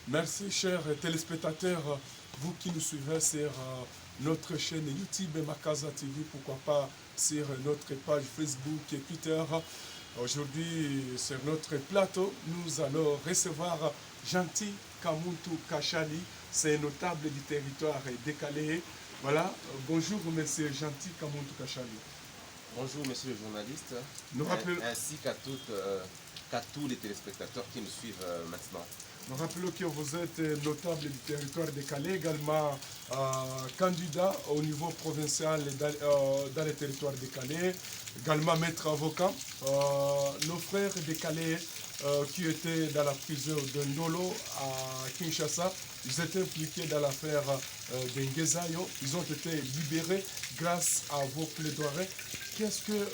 Merci, chers téléspectateurs, vous qui nous suivez sur notre chaîne YouTube Makaza TV, pourquoi pas sur notre page Facebook et Twitter. Aujourd'hui, sur notre plateau, nous allons recevoir Gentil Kamuntu Kachali, c'est un notable du territoire décalé. Voilà, bonjour monsieur Gentil Kamuntu Kachali. Bonjour monsieur le journaliste, Nous rappelons... ainsi qu'à tous les téléspectateurs qui nous suivent maintenant. Nous rappelons que vous êtes notable du territoire de Calais, également candidat au niveau provincial dans le territoire de Calais, également maître avocat. Nos frères de Calais qui étaient dans la prison de Ndolo à Kinshasa, ils étaient impliqués dans l'affaire d'Ngezayo. Ils ont été libérés grâce à vos plaidoiries. Qu'est-ce que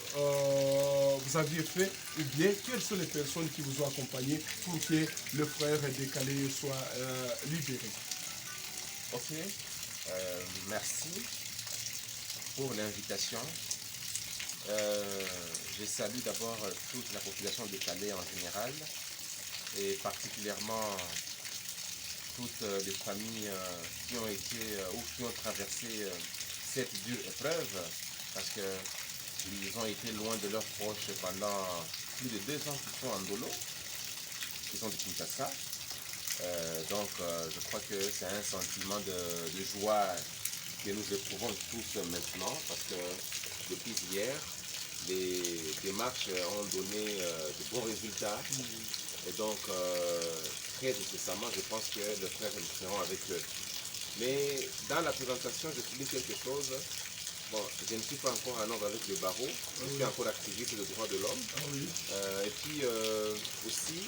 vous aviez fait ou bien quelles sont les personnes qui vous ont accompagné pour que le frère décalé soit libéré? Ok, merci pour l'invitation. Je salue d'abord toute la population de Calais en général et particulièrement toutes les familles qui ont été ou qui ont traversé cette dure épreuve parce que ils ont été loin de leurs proches pendant plus de 2 ans qu'ils sont en Ndolo, qu'ils sont de Kinshasa. Donc je crois que c'est un sentiment de joie que nous éprouvons tous maintenant parce que depuis hier, les démarches ont donné de bons résultats. Et donc très nécessairement, je pense que le frère et nous serons avec eux. Mais dans la présentation, je souligne quelque chose. Bon, je ne suis pas encore en ordre avec le barreau, je suis encore activiste de droits de l'homme. Et puis aussi,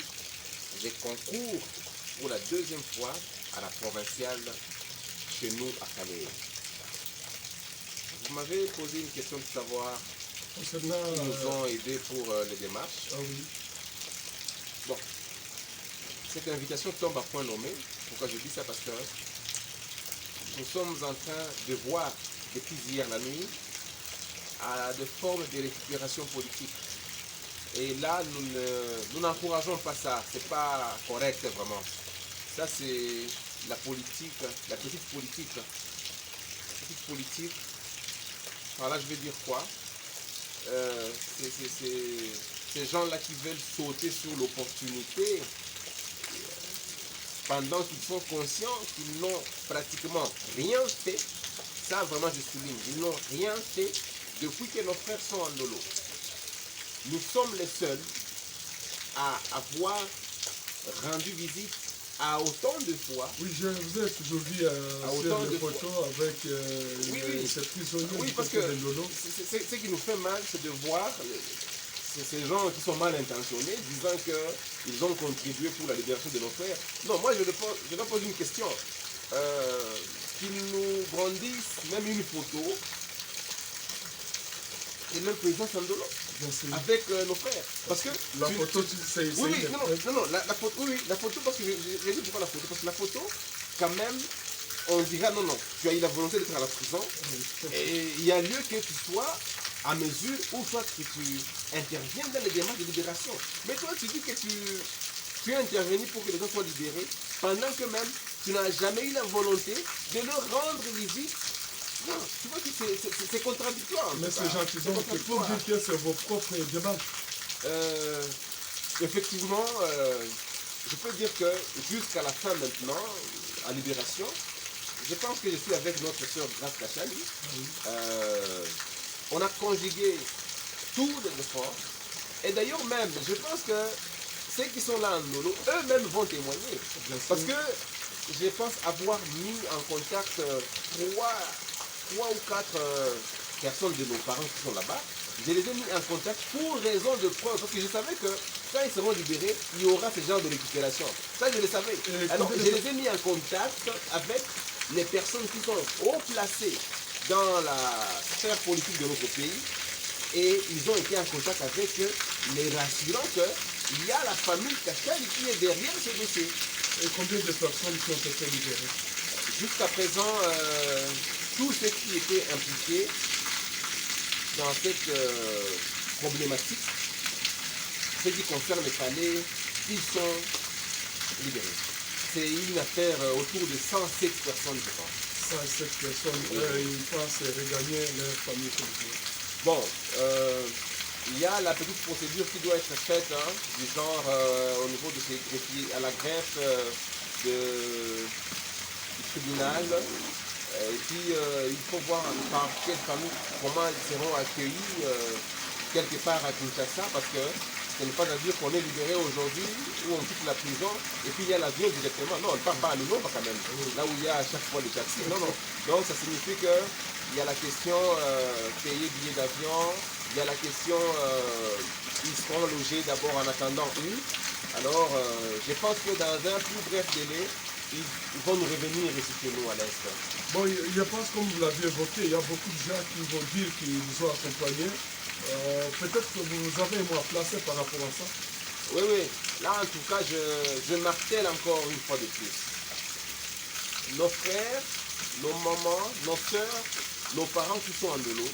j'ai concours pour la 2e fois à la provinciale chez nous à Calais. Vous m'avez posé une question de savoir qui nous ont aidés pour les démarches. Bon, cette invitation tombe à point nommé. Pourquoi je dis ça? Parce que nous sommes en train de voir depuis hier la nuit à des formes de récupération politique. Et là, nous n'encourageons pas ça. C'est pas correct vraiment. Ça, c'est la politique, la petite politique. La petite politique. Alors là, je vais dire quoi? Ces gens-là qui veulent sauter sur l'opportunité pendant qu'ils sont conscients qu'ils n'ont pratiquement rien fait. Ça, vraiment, je souligne, ils n'ont rien fait depuis que nos frères sont en Ndolo. Nous sommes les seuls à avoir rendu visite à autant de fois. Oui, je vous ai toujours vu sur les photos avec ces prisonniers. Oui, parce que ce qui nous fait mal, c'est de voir ces gens qui sont mal intentionnés disant qu'ils ont contribué pour la libération de nos frères. Non, moi je leur pose une question. Qu'ils nous brandissent même une photo et leur président Sandolo avec nos frères. Parce que la photo, c'est la photo, oui, la photo, parce que j'ai dit pourquoi la photo. Parce que la photo, quand même, on dira non, tu as eu la volonté d'être à la prison et il y a lieu que tu sois à mesure ou soit que tu interviens dans les démarches de libération. Mais toi, tu dis que tu es intervenu pour que les gens soient libérés pendant que même tu n'as jamais eu la volonté de leur rendre visite. Non, tu vois que c'est contradictoire. Mais c'est gentil, donc pour dire que c'est vos propres démarches. Effectivement, je peux dire que jusqu'à la fin maintenant, à Libération, je pense que je suis avec notre soeur Grace Kachali. On a conjugué tous les efforts. Et d'ailleurs même, je pense que ceux qui sont là en Ndolo, eux-mêmes vont témoigner. Parce que je pense avoir mis en contact 3 ou 4 personnes de nos parents qui sont là-bas. Je les ai mis en contact pour raison de preuve. Parce que je savais que quand ils seront libérés, il y aura ce genre de récupération. Ça, je le savais. Alors, je les ai mis en contact avec les personnes qui sont haut placées dans la sphère politique de notre pays. Et ils ont été en contact avec eux, les rassurant qu'il y a la famille Kachali qui est derrière ce dossier. Et combien de personnes qui ont été libérées? Jusqu'à présent, tous ceux qui étaient impliqués dans cette problématique, ce qui concerne les palais, ils sont libérés. c'est une affaire autour de 107 personnes, je pense. 107 personnes, ils pensent regagner leur famille comme ça. Bon, il y a la petite procédure qui doit être faite, hein, du genre au niveau de à la greffe du tribunal. Et puis il faut voir par quelle famille, comment ils seront accueillis quelque part à Kinshasa, parce que ce n'est pas à dire qu'on est libéré aujourd'hui ou on quitte la prison et puis il y a l'avion directement. Non, on ne part pas à Londres quand même, là où il y a à chaque fois les taxis. Non, non. Donc ça signifie qu'il y a la question payer billet d'avion, il y a la question ils seront logés d'abord en attendant où. Alors je pense que dans un plus bref délai, ils vont nous revenir ici chez nous à l'Est. Bon, je pense, comme vous l'avez évoqué, il y a beaucoup de gens qui vont dire qu'ils vous ont accompagné. Peut-être que vous avez un mot à placer par rapport à ça. Oui, oui. Là, en tout cas, je martèle encore une fois de plus. Nos frères, nos mamans, nos soeurs, nos parents qui sont en Ndolo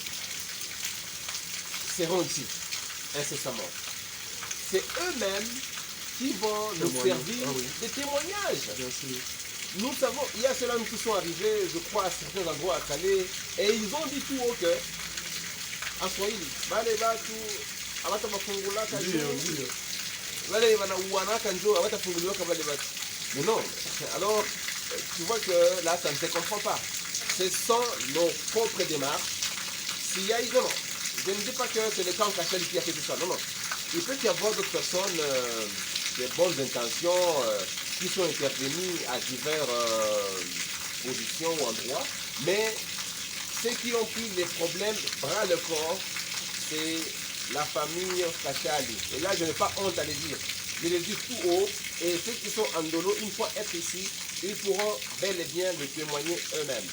seront ici, incessamment. C'est eux-mêmes qui vont nous servir de témoignages. Bien sûr. Nous savons, il y a ceux-là qui sont arrivés, je crois, à certains endroits à Calais, et ils ont dit tout haut que, en Swahili, bale batu, abata mafungula kanjo, bale wanauana kanjo, abata funguliwa kabale batu. Mais non, alors, tu vois que là, ça ne se comprend pas. Ce sont nos propres démarches. S'il y a, non, non, je ne dis pas que c'est le camp Kachali qui a fait tout ça, non, non. Il peut y avoir d'autres personnes, de bonnes intentions, qui sont intervenus à diverses positions ou endroits, mais ceux qui ont pris les problèmes bras le corps, c'est la famille Kachali. Et là, je n'ai pas honte à le dire. Je le dis tout haut, et ceux qui sont en Ndolo, une fois être ici, ils pourront bel et bien le témoigner eux-mêmes.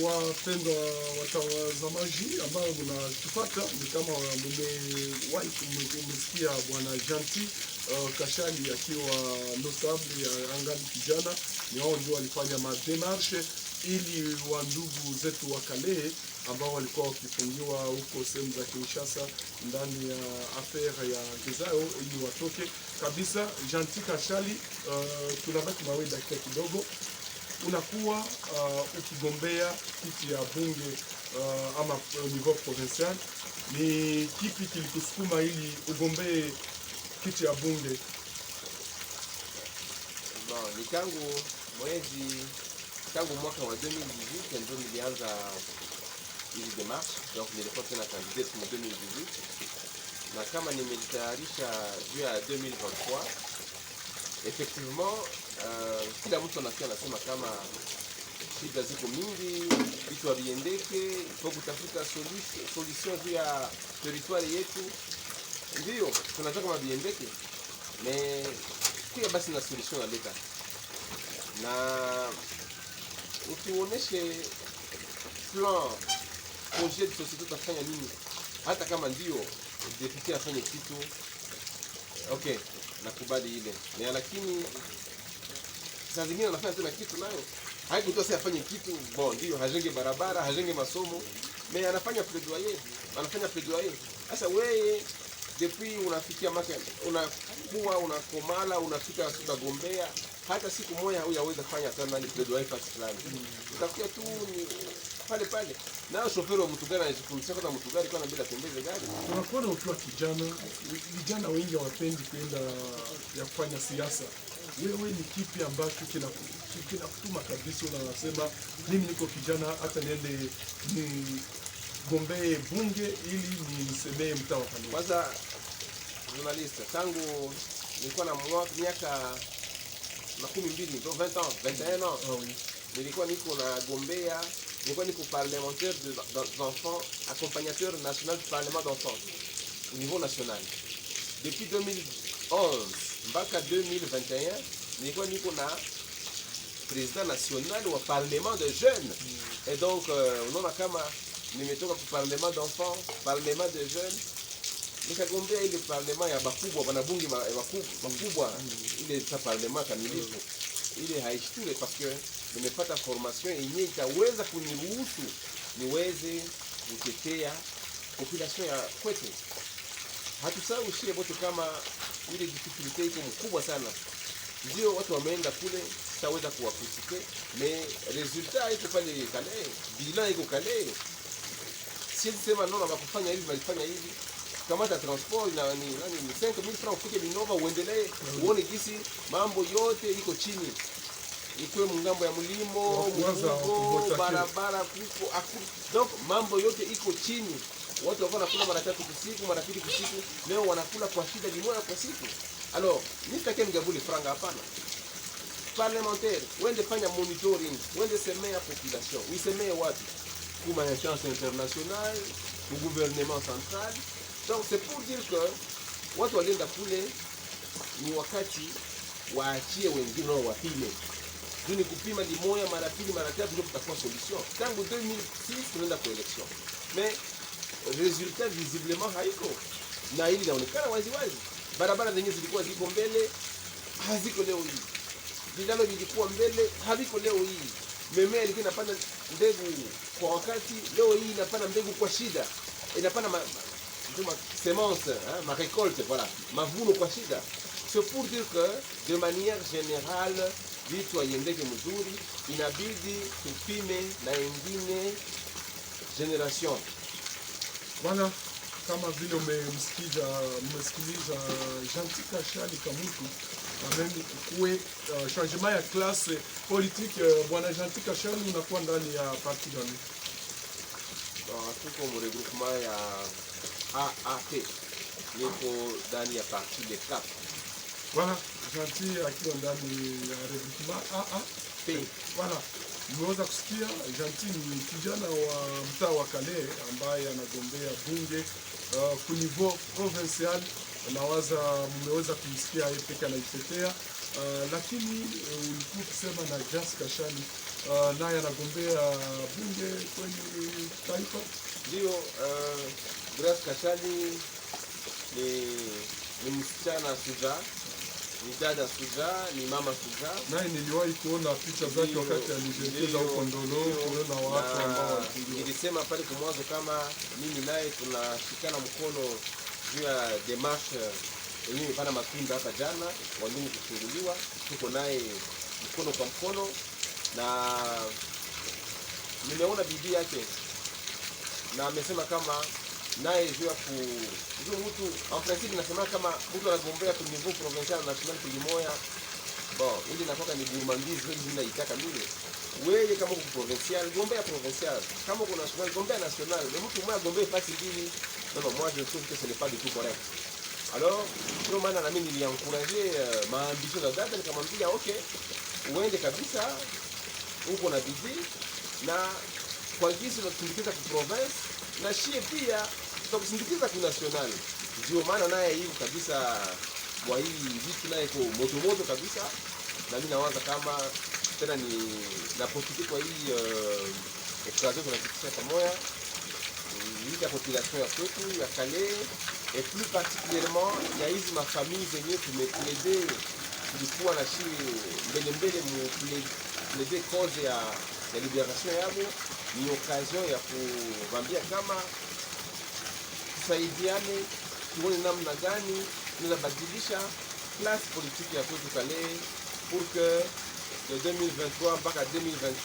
Wapendwa watazamaji ambao mnatupata, ni kama mmewahi kumsikia Bwana Gentil Kashali akiwa notable ya angali kijana. Ni wao ndio walifanya mademarshe ili wa ndugu zetu wa Kalehe ambao walikuwa wakifungiwa huko sehemu za Kinshasa ndani ya affaire ya Gezao ili watoke kabisa. Gentil Kashali, tunabaki nawe dakika kidogo. Unakuwa ukigombea kiti ya bunge ama niveau provincial. Ni kipi kilikusukuma ili ugombee kiti ya bunge? Bon, ni tangu mwaka wa 2018 ndio nilianza hizi démarche, donc nilikuwa tena candidate mu 2018 na kama nimejitayarisha juu ya 2023. Effectivement, kila mtu anakuwa anasema kama shida ziko mingi, vitu haviendeke, faut kutafuta solution juu ya territoire yetu. Ndio tunataka kama viendeke, mais kuya basi na solution aleta. Na ukionyeshe plan projet de société utafanya nini, hata kama ndio deputy afanye kitu, okay, nakubali ile. Na lakini saa zingine anafanya tena kitu nayo haikutoa sasa afanye kitu, bon ndio hajenge barabara, hajenge masomo, mais anafanya plaidoyer. Sasa wewe depuis unafikia maka unakuwa unakomala, unafika unagombea, hata siku moja huyaweza kufanya tena ni plaidoyer fulani. Utakuwa tu ni pale. Na shoferi wa mtu gani anajifunza kwa mtu gani kwa bila tembeze gari. Unakuwa ukiwa kijana, vijana wengi hawapendi kwenda ya kufanya siasa. Wewe ni kipi ambacho kinakutuma kabisa unasema mimi niko kijana, hata niende ni gombee bunge ili nisemee mtaa wa Kalehe? Kwanza journalist, tangu nilikuwa na miaka 12 ndio 20 ans, 21 ans. Nilikuwa niko na gombea, nilikuwa niko parlementaire d'enfants, accompagnateur national du parlement d'enfants au niveau national. Depuis 2011 mpaka 2021, nilikuwa niko na président national wa parlement de jeunes. Et donc unaona kama nimetoka kwa parlement d'enfants, parlement de jeunes, nikagombea ile parlement ya bakubwa, wanabunge bakubwa, ile sa parlement kamilifu. Ile haishtule parce que nimepata formation yenye itaweza kuniruhusu niweze kutetea population ya kwetu. Hatusahau shie bote kama ile difficulty iko mkubwa sana. Ndio watu wameenda kule, sitaweza kuwakritike, mais resultat iko pale Kale, bilan iko Kale. Siwezi sema no wakufanya hivi walifanya hivi. Kamata transport na ni 5000 francs ufike Minova uendelee uone jinsi mambo yote iko chini. Ikuwe mungambo ya mlimo, mungo, barabara kuko donc mambo yote iko chini. Watu wako nakula mara 3 kwa siku, mara 2 kwa siku. Leo wanakula kwa shida limoja kwa siku. Alors, nitake mgabule franga hapana. Parlementaire, wende fanya monitoring, wende semea population. Uisemee wapi? Kuma instance internationale, au gouvernement central. Donc c'est pour dire que watu walienda kule ni wakati waachie wengine wao wapime. Ni kupima limoya mara 2 mara 3 ndio kutakuwa solution. Tangu 2006 tunaenda kwa election. Mais resultat visiblement haiko. Na hili linaonekana wazi wazi. Barabara zenyewe zilikuwa ziko mbele, haziko leo hii. Vilalo vilikuwa mbele, haviko leo hii. Mimea ilikuwa inapanda mbegu kwa wakati, leo hii inapanda mbegu kwa shida. Inapanda semence, ma récolte, voilà, mavuno kwa shida. C'est pour dire que de manière générale, vitu haiendeke mzuri, inabidi tupime na ingine generation. Bwana, kama vile umesikiliza Gentil Kashali Kamutu, ameni kuwe changement ya classe politique. Bwana Gentil Kashali, unakuwa ndani ya parti gani? Tuko mu regroupement ya AAP, niko ndani ya parti de CAP. Voilà, Gentil akiwa ndani ya regroupement AAP. Voilà. Nimeweza kusikia Gentil ni kijana wa mtaa wa Kale ambaye anagombea bunge ku niveau provincial. Nawaza mmeweza kumsikia yeye pekee anaitetea, lakini ulikuwa kusema na Jas Kashali naye anagombea bunge kwenye taifa. Ndio, Jas Kashali ni msichana suja, ni dada suja, ni mama suja. Naye niliwahi kuona picha zake wakati alijielekeza huko Ndolo, kuona watu ambao nilisema pale kwa mwanzo kama mimi naye tunashikana mkono juu ya demarche yenyewe pana matunda hapa jana walimu kufunguliwa, tuko naye mkono kwa mkono, na nimeona bidii yake na amesema kama naye juu ya mtu en principe nasema kama mtu anagombea kwa niveau provincial na national kilimoya bon, ili nakoka ni gourmandise hizi naitaka mimi. Wewe kama uko provincial gombea provincial, kama uko national gombea national, mais mtu mmoja gombea fasi mbili. Non, moi je trouve que ce n'est pas du tout correct. Alors, ndio maana na mimi niliencourager maambition za dada, nikamwambia okay, uende kabisa uko na bidii, na kwa jinsi tunasindikiza kwa province na shie pia tutakusindikiza kwa national. Ndio maana naye hivi kabisa kwa hii vitu naye kwa moto kabisa, na mimi nawaza kama tena ni na profiter kwa hii occasion tunapitisha pamoja la population ya kwetu ya Kale, et plus particulièrement ya hizi mafamili zenye tumeplaide, tulikuwa na shi mbele mu plaide cause ya liberation yabo. Ni occasion ya kuambia kama tusaidiane, tuone namna gani tunaweza badilisha classe politique ya kwetu Kale pour que de 2023 mpaka 2023